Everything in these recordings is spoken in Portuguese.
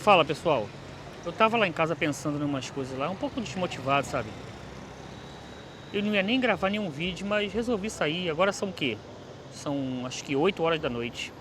Fala pessoal, eu tava lá em casa pensando em umas coisas lá, um pouco desmotivado, sabe? Eu não ia nem gravar nenhum vídeo, mas resolvi sair. Agora são o quê? São acho que 8 horas da noite.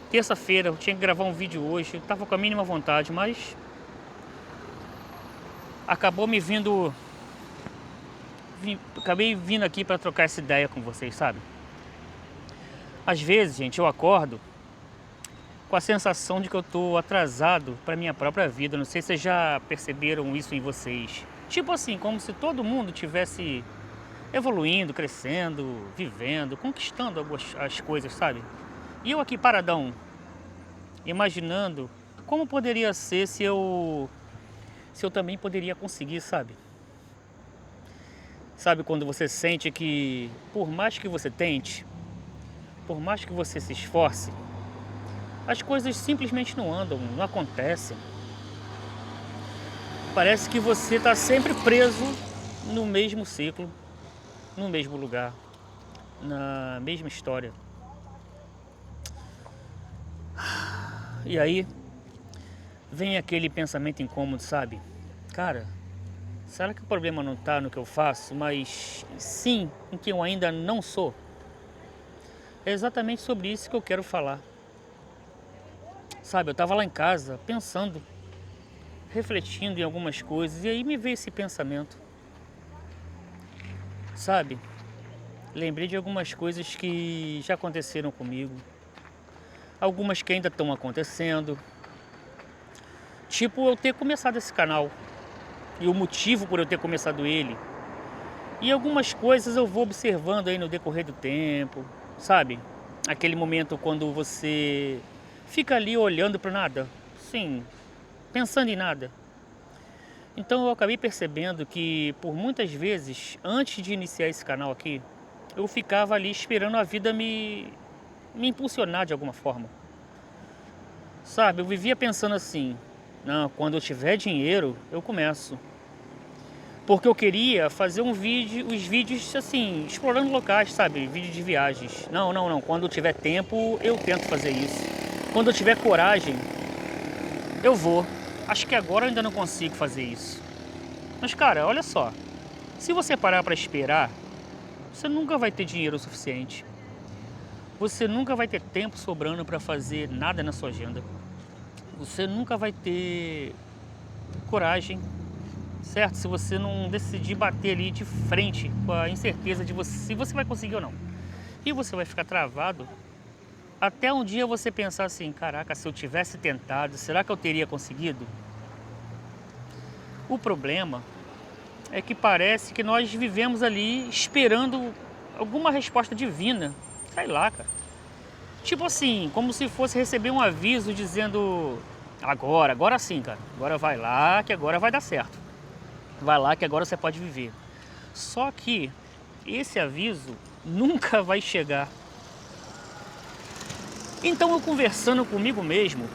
Terça-feira, eu tinha que gravar um vídeo hoje, eu tava com a mínima vontade, mas acabou me vindo. Acabei vindo aqui pra trocar essa ideia com vocês, sabe? Às vezes, gente, eu acordo com a sensação de que eu tô atrasado pra minha própria vida. Não sei se vocês já perceberam isso em vocês. Tipo assim, como se todo mundo tivesse evoluindo, crescendo, vivendo, conquistando as coisas, sabe? E eu aqui paradão, imaginando como poderia ser se eu também poderia conseguir, sabe? Sabe quando você sente que por mais que você tente, por mais que você se esforce, as coisas simplesmente não andam, não acontecem. Parece que você está sempre preso no mesmo ciclo, no mesmo lugar, na mesma história. E aí vem aquele pensamento incômodo, sabe? Cara, será que o problema não está no que eu faço, mas sim em que eu ainda não sou? É exatamente sobre isso que eu quero falar. Sabe, eu estava lá em casa pensando, refletindo em algumas coisas, e aí me veio esse pensamento. Sabe, lembrei de algumas coisas que já aconteceram comigo, algumas que ainda estão acontecendo. Tipo, eu ter começado esse canal e o motivo por eu ter começado ele. E algumas coisas eu vou observando aí no decorrer do tempo, sabe? Aquele momento quando você fica ali olhando para nada, sim, pensando em nada. Então eu acabei percebendo que por muitas vezes, antes de iniciar esse canal aqui, eu ficava ali esperando a vida me impulsionar de alguma forma. Sabe, eu vivia pensando assim, não, quando eu tiver dinheiro, eu começo. Porque eu queria fazer os vídeos assim, explorando locais, sabe? Vídeo de viagens. Não, não, não. Quando eu tiver tempo, eu tento fazer isso. Quando eu tiver coragem, eu vou. Acho que agora eu ainda não consigo fazer isso. Mas, cara, olha só. Se você parar pra esperar, você nunca vai ter dinheiro o suficiente. Você nunca vai ter tempo sobrando pra fazer nada na sua agenda. Você nunca vai ter coragem, certo? Se você não decidir bater ali de frente com a incerteza de se você vai conseguir ou não. E você vai ficar travado até um dia você pensar assim, caraca, se eu tivesse tentado, será que eu teria conseguido? O problema é que parece que nós vivemos ali esperando alguma resposta divina. Sei lá, cara. Tipo assim, como se fosse receber um aviso dizendo agora sim, cara. Agora vai lá que agora vai dar certo. Vai lá que agora você pode viver. Só que esse aviso nunca vai chegar. Então eu conversando comigo mesmo,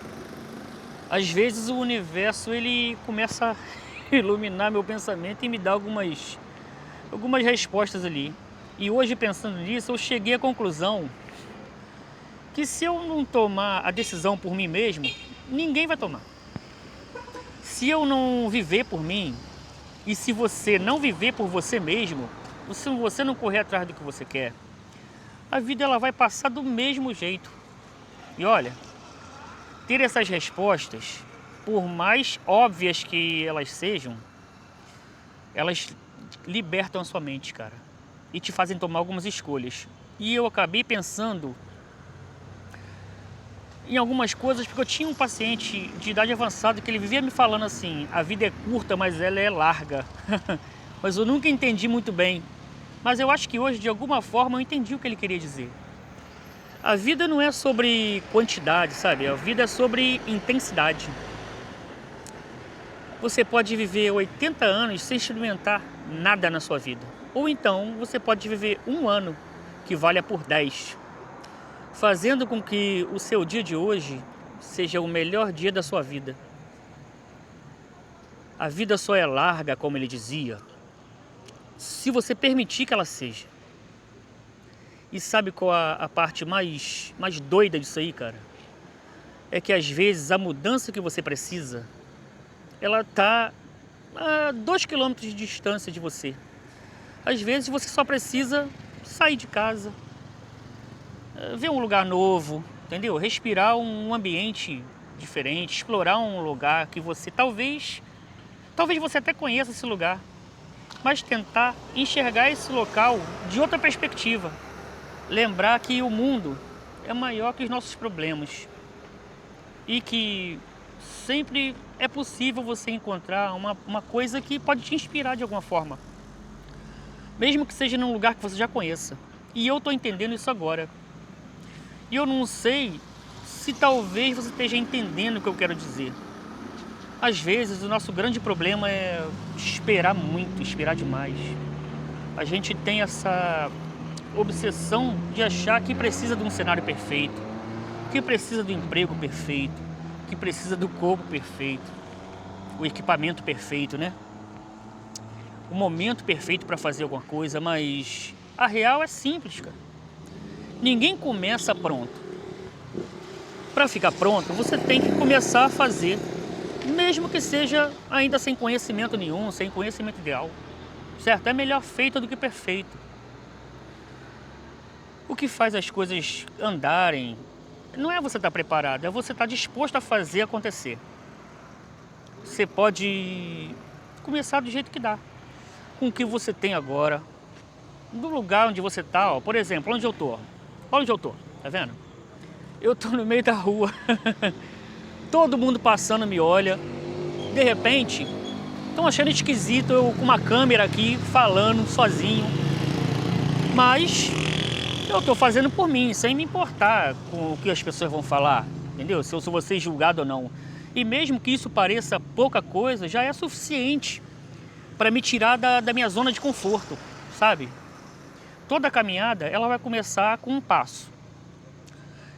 às vezes o universo ele começa a iluminar meu pensamento e me dá algumas respostas ali. E hoje pensando nisso, eu cheguei à conclusão que se eu não tomar a decisão por mim mesmo, ninguém vai tomar. Se eu não viver por mim, e se você não viver por você mesmo, se você não correr atrás do que você quer, a vida ela vai passar do mesmo jeito. E olha, ter essas respostas, por mais óbvias que elas sejam, elas libertam a sua mente, cara, e te fazem tomar algumas escolhas. E eu acabei pensando em algumas coisas porque eu tinha um paciente de idade avançada que ele vivia me falando assim, a vida é curta, mas ela é larga. Mas eu nunca entendi muito bem. Mas eu acho que hoje, de alguma forma, eu entendi o que ele queria dizer. A vida não é sobre quantidade, sabe? A vida é sobre intensidade. Você pode viver 80 anos sem experimentar nada na sua vida. Ou então você pode viver um ano que valha por 10, fazendo com que o seu dia de hoje seja o melhor dia da sua vida. A vida só é larga, como ele dizia, se você permitir que ela seja. E sabe qual a parte mais doida disso aí, cara? é que às vezes a mudança que você precisa, ela tá a 2 km de distância de você. Às vezes você só precisa sair de casa, ver um lugar novo, entendeu? Respirar um ambiente diferente, explorar um lugar que você talvez você até conheça esse lugar, mas tentar enxergar esse local de outra perspectiva. Lembrar que o mundo é maior que os nossos problemas e que sempre é possível você encontrar uma coisa que pode te inspirar de alguma forma, mesmo que seja num lugar que você já conheça. E eu estou entendendo isso agora. E eu não sei se talvez você esteja entendendo o que eu quero dizer. Às vezes o nosso grande problema é esperar muito, esperar demais. A gente tem essa obsessão de achar que precisa de um cenário perfeito, que precisa do emprego perfeito, que precisa do corpo perfeito, o equipamento perfeito, né? O momento perfeito para fazer alguma coisa, mas a real é simples, cara. Ninguém começa pronto. Para ficar pronto, você tem que começar a fazer, mesmo que seja ainda sem conhecimento nenhum, sem conhecimento ideal, certo? É melhor feito do que perfeito. O que faz as coisas andarem não é você estar preparado, é você estar disposto a fazer acontecer. Você pode começar do jeito que dá, com o que você tem agora, do lugar onde você está, ó. Por exemplo, onde eu tô, olha onde eu tô, tá vendo? Eu tô no meio da rua, todo mundo passando me olha, de repente estão achando esquisito eu com uma câmera aqui falando sozinho, mas eu tô fazendo por mim, sem me importar com o que as pessoas vão falar, entendeu? Se eu vou ser julgado ou não. E mesmo que isso pareça pouca coisa, já é suficiente para me tirar da minha zona de conforto, sabe? Toda caminhada, ela vai começar com um passo.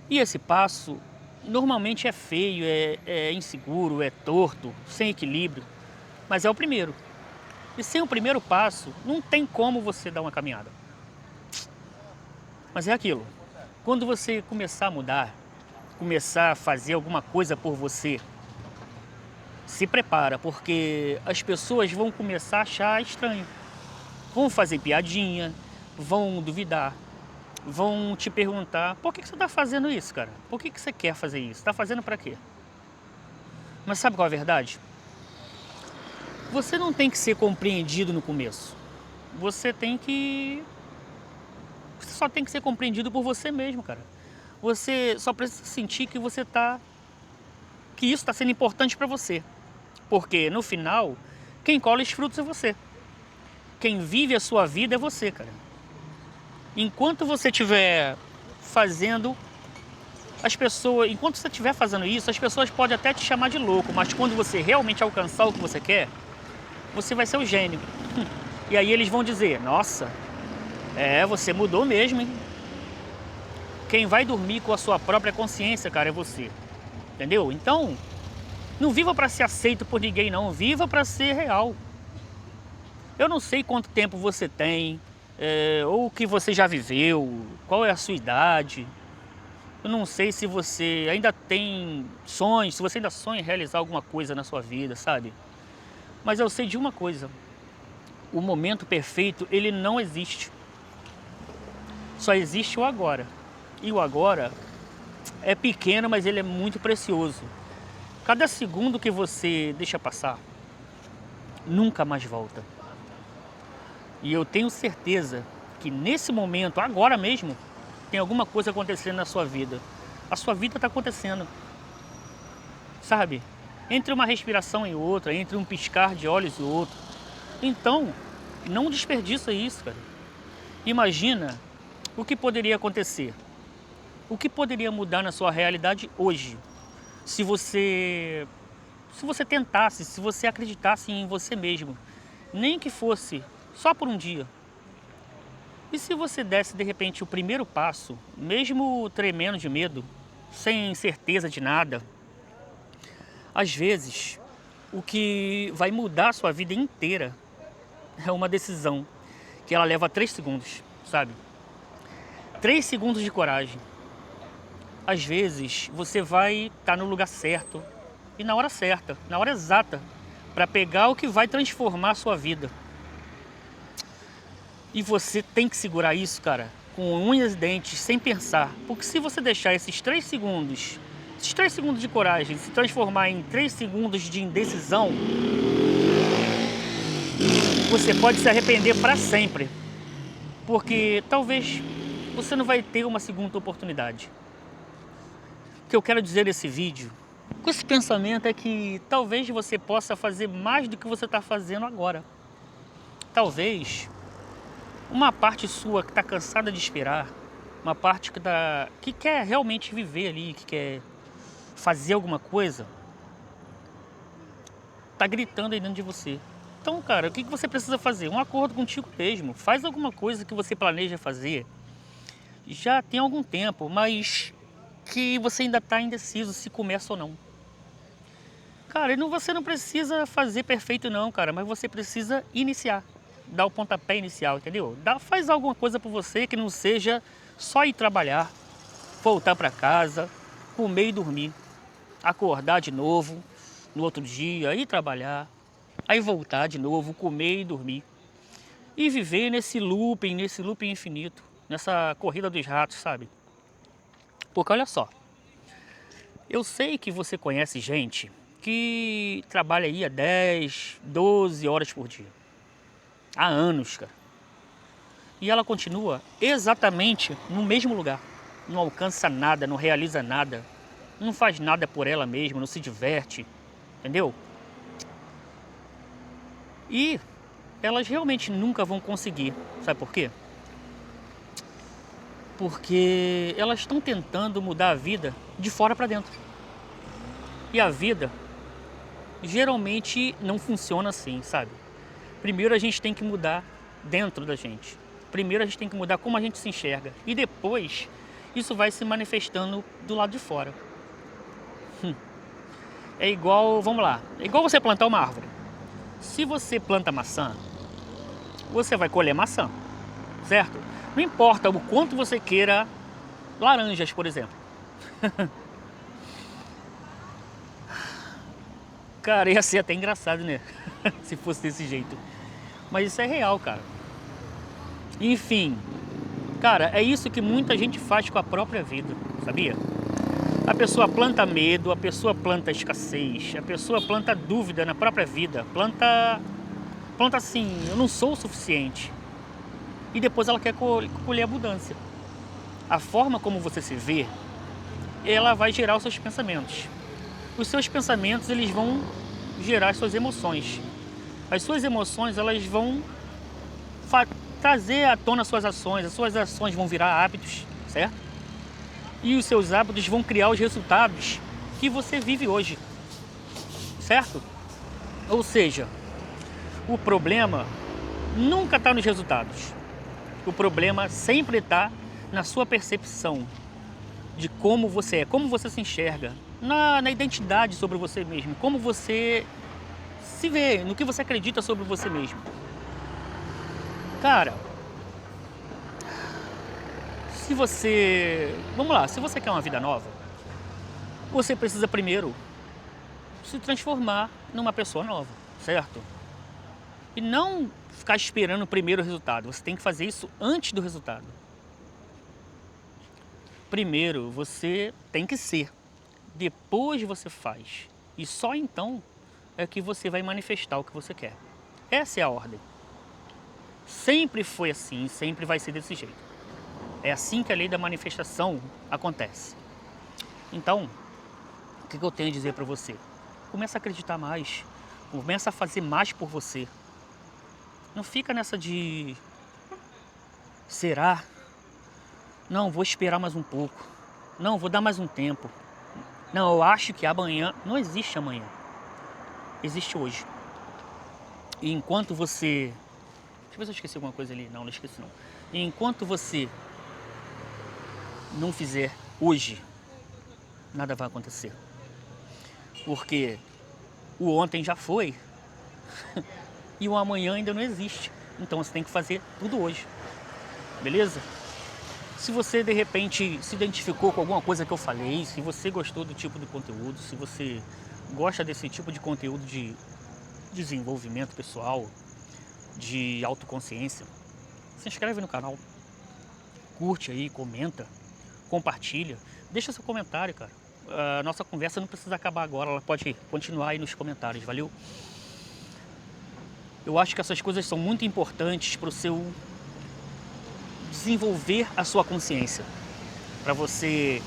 E esse passo, normalmente é feio, é inseguro, é torto, sem equilíbrio, mas é o primeiro. E sem o primeiro passo, não tem como você dar uma caminhada. Mas é aquilo, quando você começar a mudar, começar a fazer alguma coisa por você, se prepara, porque as pessoas vão começar a achar estranho. Vão fazer piadinha, vão duvidar, vão te perguntar: por que você está fazendo isso, cara? Por que você quer fazer isso? Está fazendo para quê? Mas sabe qual é a verdade? Você não tem que ser compreendido no começo. Você só tem que ser compreendido por você mesmo, cara. Você só precisa sentir que que isso está sendo importante para você. Porque no final, quem colhe os frutos é você. Quem vive a sua vida é você, cara. Enquanto você estiver fazendo, enquanto você estiver fazendo isso, as pessoas podem até te chamar de louco, mas quando você realmente alcançar o que você quer, você vai ser o gênio. E aí eles vão dizer: nossa, você mudou mesmo, hein? Quem vai dormir com a sua própria consciência, cara, é você. Entendeu? Então, não viva para ser aceito por ninguém, não. Viva para ser real. Eu não sei quanto tempo você tem, ou o que você já viveu, qual é a sua idade. Eu não sei se você ainda tem sonhos, se você ainda sonha em realizar alguma coisa na sua vida, sabe? Mas eu sei de uma coisa: o momento perfeito, ele não existe. Só existe o agora. E o agora é pequeno, mas ele é muito precioso. Cada segundo que você deixa passar, nunca mais volta. E eu tenho certeza que nesse momento, agora mesmo, tem alguma coisa acontecendo na sua vida. A sua vida está acontecendo, sabe? Entre uma respiração e outra, entre um piscar de olhos e outro. Então, não desperdiça isso, cara. Imagina o que poderia acontecer. O que poderia mudar na sua realidade hoje, se você tentasse, se você acreditasse em você mesmo, nem que fosse só por um dia. E se você desse de repente o primeiro passo, mesmo tremendo de medo, sem certeza de nada? Às vezes, o que vai mudar a sua vida inteira é uma decisão, que ela leva 3 segundos, sabe? 3 segundos de coragem. às vezes, você vai estar no lugar certo e na hora certa, na hora exata, para pegar o que vai transformar a sua vida. E você tem que segurar isso, cara, com unhas e dentes, sem pensar. Porque se você deixar esses 3 segundos de coragem se transformar em 3 segundos de indecisão, você pode se arrepender para sempre. Porque talvez você não vai ter uma segunda oportunidade. O que eu quero dizer nesse vídeo, com esse pensamento, é que talvez você possa fazer mais do que você está fazendo agora. Talvez uma parte sua que está cansada de esperar, uma parte que quer realmente viver ali, que quer fazer alguma coisa, tá gritando aí dentro de você. Então, cara, o que você precisa fazer? Um acordo contigo mesmo. Faz alguma coisa que você planeja fazer já tem algum tempo, mas que você ainda está indeciso se começa ou não. Cara, você não precisa fazer perfeito não, cara, mas você precisa iniciar. Dar o pontapé inicial, entendeu? Faz alguma coisa por você que não seja só ir trabalhar, voltar para casa, comer e dormir. Acordar de novo no outro dia, ir trabalhar, aí voltar de novo, comer e dormir. E viver nesse looping infinito, nessa corrida dos ratos, sabe? Porque olha só, eu sei que você conhece gente que trabalha aí há 10, 12 horas por dia. Há anos, cara. E ela continua exatamente no mesmo lugar. Não alcança nada, não realiza nada, não faz nada por ela mesma, não se diverte, entendeu? E elas realmente nunca vão conseguir. Sabe por quê? Porque elas estão tentando mudar a vida de fora para dentro. E a vida geralmente não funciona assim, sabe? Primeiro a gente tem que mudar dentro da gente. Primeiro a gente tem que mudar como a gente se enxerga. E depois isso vai se manifestando do lado de fora. É igual, vamos lá, é igual você plantar uma árvore. Se você planta maçã, você vai colher maçã, certo? Não importa o quanto você queira laranjas, por exemplo. Cara, ia ser até engraçado, né? Se fosse desse jeito. Mas isso é real, cara. Enfim, cara, é isso que muita gente faz com a própria vida, sabia? A pessoa planta medo, a pessoa planta escassez, a pessoa planta dúvida na própria vida, planta assim, eu não sou o suficiente. E depois ela quer colher abundância. A forma como você se vê, ela vai gerar os seus pensamentos. Os seus pensamentos, eles vão gerar as suas emoções. As suas emoções, elas vão trazer à tona as suas ações vão virar hábitos, certo? E os seus hábitos vão criar os resultados que você vive hoje, certo? Ou seja, o problema nunca está nos resultados. O problema sempre está na sua percepção de como você é, como você se enxerga, na identidade sobre você mesmo, como você se vê, no que você acredita sobre você mesmo. Cara, se você quer uma vida nova, você precisa primeiro se transformar numa pessoa nova, certo? E não ficar esperando o primeiro resultado, você tem que fazer isso antes do resultado. Primeiro você tem que ser, depois você faz. E só então é que você vai manifestar o que você quer. Essa é a ordem. Sempre foi assim, sempre vai ser desse jeito. É assim que a lei da manifestação acontece. Então, o que eu tenho a dizer para você? Começa a acreditar mais, começa a fazer mais por você. Não fica nessa de... será? Não, vou esperar mais um pouco. Não, vou dar mais um tempo. Não, eu acho que amanhã... Não existe amanhã. Existe hoje. E enquanto você... Deixa eu ver se eu esqueci alguma coisa ali. Não esqueci não. E enquanto você não fizer hoje, nada vai acontecer. Porque o ontem já foi e o amanhã ainda não existe. Então você tem que fazer tudo hoje. Beleza? Se você de repente se identificou com alguma coisa que eu falei, se você gostou do tipo de conteúdo, se você gosta desse tipo de conteúdo de desenvolvimento pessoal, de autoconsciência, se inscreve no canal, curte aí, comenta, compartilha, deixa seu comentário, cara. A nossa conversa não precisa acabar agora, ela pode continuar aí nos comentários, valeu? Eu acho que essas coisas são muito importantes para o seu desenvolver a sua consciência, para você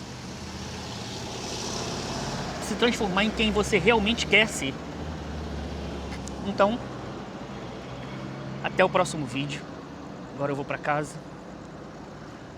se transformar em quem você realmente quer ser. Então, até o próximo vídeo. Agora eu vou para casa.